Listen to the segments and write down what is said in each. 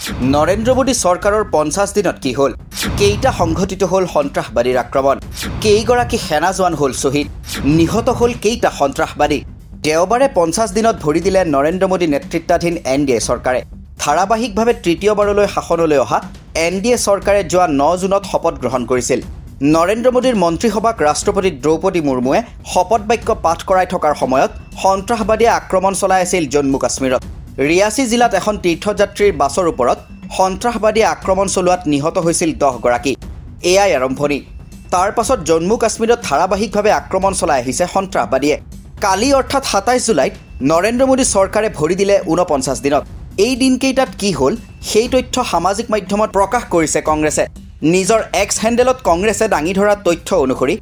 নৰেন্দ্ৰ মোদী চৰকাৰৰ 50 দিনত কি হ'ল কেইটা সংঘটিত হ'ল সন্ত্ৰাসবাদীৰ আক্ৰমণ কেইগৰাকী সেনা জোৱান হ'ল শ্বহীদ নিহত হ'ল কেইটা সন্ত্ৰাসবাদী দেওবাৰে 50 দিনত ভৰি দিলে নৰেন্দ্ৰ মোদী নেতৃত্বাধীন এনডিএ চৰকাৰে ধাৰাবাহিকভাৱে তৃতীয়বাৰলৈ শাসনলৈ অহা এনডিএ চৰকাৰে যোৱা 9 জুনত শপত গ্ৰহণ কৰিছিল নৰেন্দ্ৰ মোদীৰ মন্ত্ৰীসভাক ৰাষ্ট্ৰপতি দ্ৰৌপদী মুৰ্মুৱে শপত বাক্য পাঠ কৰাই থকাৰ সময়ত সন্ত্ৰাসবাদীয়ে আক্ৰমণ চলাই আছিল জম্মু কাশ্মীৰত ৰিয়াসী জিলাত এখন তীৰ্থযাত্ৰীৰ বাছৰ ওপৰত সন্ত্ৰাসবাদীয়ে আক্ৰমণ চলোৱাত নিহত হৈছিল 10 গৰাকী এয়াই আৰম্ভণি তাৰ পাছত জম্মু কাশ্মীৰত ধাৰাবাহিকভাৱে আক্ৰমণ চলাই আহিছে সন্ত্ৰাসবাদীয়ে কালি অৰ্থাৎ 27 জুলাইত নৰেন্দ্ৰ মোদী চৰকাৰে ভৰি দিলে 49 দিনত এই দিনকেইটাত কি হ'ল সেই তথ্য সামাজিক মাধ্যমত প্ৰকাশ কৰিছে কংগ্ৰেছে নিজৰ এক্স হেণ্ডেলত কংগ্ৰেছে দাঙি ধৰা তথ্য অনুসৰি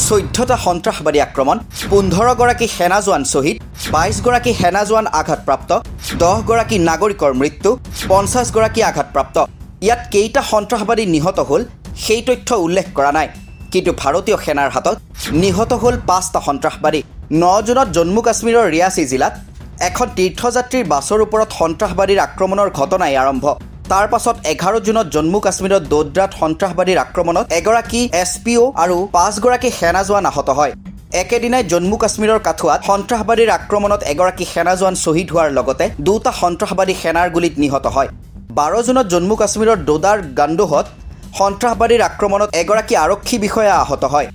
14টা সন্ত্ৰাসবাদী আক্ৰমণ 15 গৰাকী সেনা জোৱান শ্বহীদ 22 গৰাকী সেনা জোৱান আঘাতপ্ৰাপ্ত 10 গৰাকী নাগৰিকৰ মৃত্যু 50 গৰাকী আঘাতপ্ৰাপ্ত ইয়াত কেইটা সন্ত্ৰাসবাদী নিহত হ'ল সেই তথ্য উল্লেখ কৰা নাই কিন্তু ভাৰতীয় সেনাৰ হাতত নিহত হ'ল 5টা সন্ত্ৰাসবাদী 9 জুনত জম্মু কাশ্মীৰৰ ৰিয়াসী জিলাত এখন তীৰ্থযাত্ৰীৰ বাছৰ ওপৰত সন্ত্ৰাসবাদীৰ আক্ৰমণৰ ঘটনাই আৰম্ভ তাৰ পাছত 11 জুনত জম্মু কাশ্মীৰৰ দোদ্ৰাত সন্ত্ৰাসবাদীৰ আক্ৰমণত এগৰাকী এছপিও আৰু 5 গৰাকী সেনা জোৱান আহত হয় একেদিনাই জম্মু কাশ্মীৰৰ কাঠুৱাত সন্ত্ৰাসবাদীৰ আক্ৰমণত এগৰাকী সেনা জোৱান শ্বহীদ হোৱাৰ লগতে দুটা সন্ত্ৰাসবাদী সেনাৰ গুলীত নিহত হয় 12 জুনত জম্মু কাশ্মীৰৰ দোদাৰ গাণ্ডোহত সন্ত্ৰাসবাদীৰ আক্ৰমণত এগৰাকী আৰক্ষী বিষয়া আহত হয়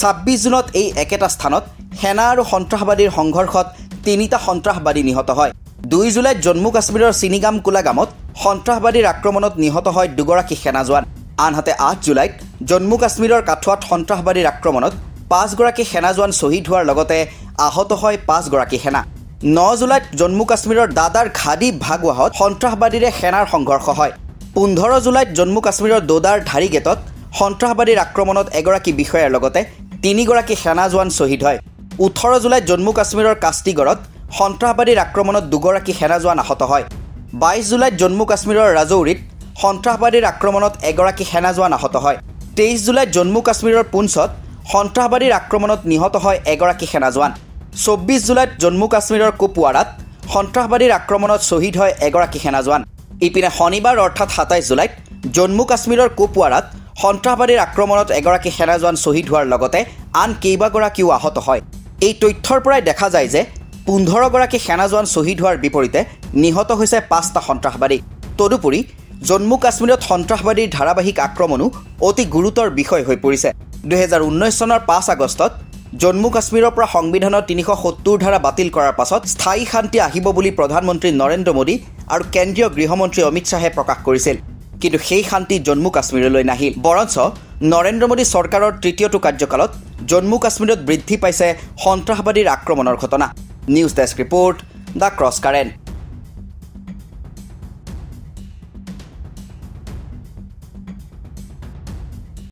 26 জুনত এই একেটা স্থানত সেনা আৰু সন্ত্ৰাসবাদীৰ সংঘৰ্ষত 3টা সন্ত্ৰাসবাদী নিহত হয় 2 জুলাইত জম্মু কাশ্মীৰৰ চিনিগাম কুলাগামত সন্ত্ৰাসবাদীৰ আক্ৰমণত নিহত হয় দুগৰাকী সেনা জোৱান আনহাতে 8 জুলাইত জম্মু কাশ্মীৰৰ কাঠুৱাত সন্ত্ৰাসবাদীৰ আক্ৰমণত 5 গৰাকী সেনা জোৱান শ্বহীদ হোৱাৰ লগতে আহত হয় 5 গৰাকী সেনা 9 জুলাইত জম্মু কাশ্মীৰৰ দাদাৰ ঘাডি ভাগৱাহত সন্ত্ৰাসবাদীৰে সেনাৰ সংঘৰ্ষ হয় 15 জুলাইত জম্মু কাশ্মীৰৰ দোদাৰ ধাৰি গেটত সন্ত্ৰাসবাদীৰ আক্ৰমণত এগৰাকী বিষয়াৰ লগতে 3 গৰাকী সেনা জোৱান শ্বহীদ হয় 18 জুলাইত জম্মু কাশ্মীৰৰ কাষ্টিগড়ত সন্ত্ৰাসবাদীৰ আক্ৰমণত দুগৰাকী সেনা জোৱান আহত হয় 22 জুলাইত জম্মু কাশ্মীৰৰ ৰাজৌৰীত সন্ত্ৰাসবাদীৰ আক্ৰমণত এগৰাকী সেনা জোৱান আহত হয় 23 জুলাইত জম্মু কাশ্মীৰৰ পুঞ্চত সন্ত্ৰাসবাদীৰ আক্ৰমণত নিহত হয় এগৰাকী সেনা জোৱান 24 জুলাইত জম্মু কাশ্মীৰৰ কুপৱাৰাত সন্ত্ৰাসবাদীৰ আক্ৰমণত শ্বহীদ হয় এগৰাকী সেনা জোৱান ইপিনে শনিবাৰ অৰ্থাৎ 27 জুলাইত জম্মু কাশ্মীৰৰ কুপৱাৰাত সন্ত্ৰাসবাদীৰ আক্ৰমণত এগৰাকী সেনা জোৱান শ্বহীদ হোৱাৰ লগতে আন কেইবাগৰাকীও আহত হয় এই তথ্যৰ পৰাই দেখা যায় যে 15 গৰাকী সেনা জোৱান শ্বহীদ হোৱাৰ বিপৰীতে নিহত হৈছে 5টা সন্ত্ৰাসবাদী তদুপৰি জম্মু কাশ্মীৰত সন্ত্ৰাসবাদীৰ ধাৰাবাহিক আক্ৰমণো অতি গুৰুতৰ বিষয় হৈ পৰিছে 2019 চনৰ 5 আগষ্টত জম্মু কাশ্মীৰৰ পৰা সংবিধানৰ 370 ধাৰা বাতিল কৰাৰ পাছত স্থায়ী শান্তি আহিব বুলি প্ৰধানমন্ত্ৰী নৰেন্দ্ৰ মোদী আৰু কেন্দ্ৰীয় গৃহমন্ত্ৰী অমিত শ্বাহে প্ৰকাশ কৰিছিল কিন্তু সেই শান্তি জম্মু কাশ্মীৰলৈ নাহিল বৰঞ্চ নৰেন্দ্ৰ মোদী চৰকাৰৰ তৃতীয়টো কাৰ্যকালত জম্মু কাশ্মীৰত বৃদ্ধি পাইছে সন্ত্ৰাসবাদীৰ আক্ৰমণৰ ঘটনা news desk report the cross current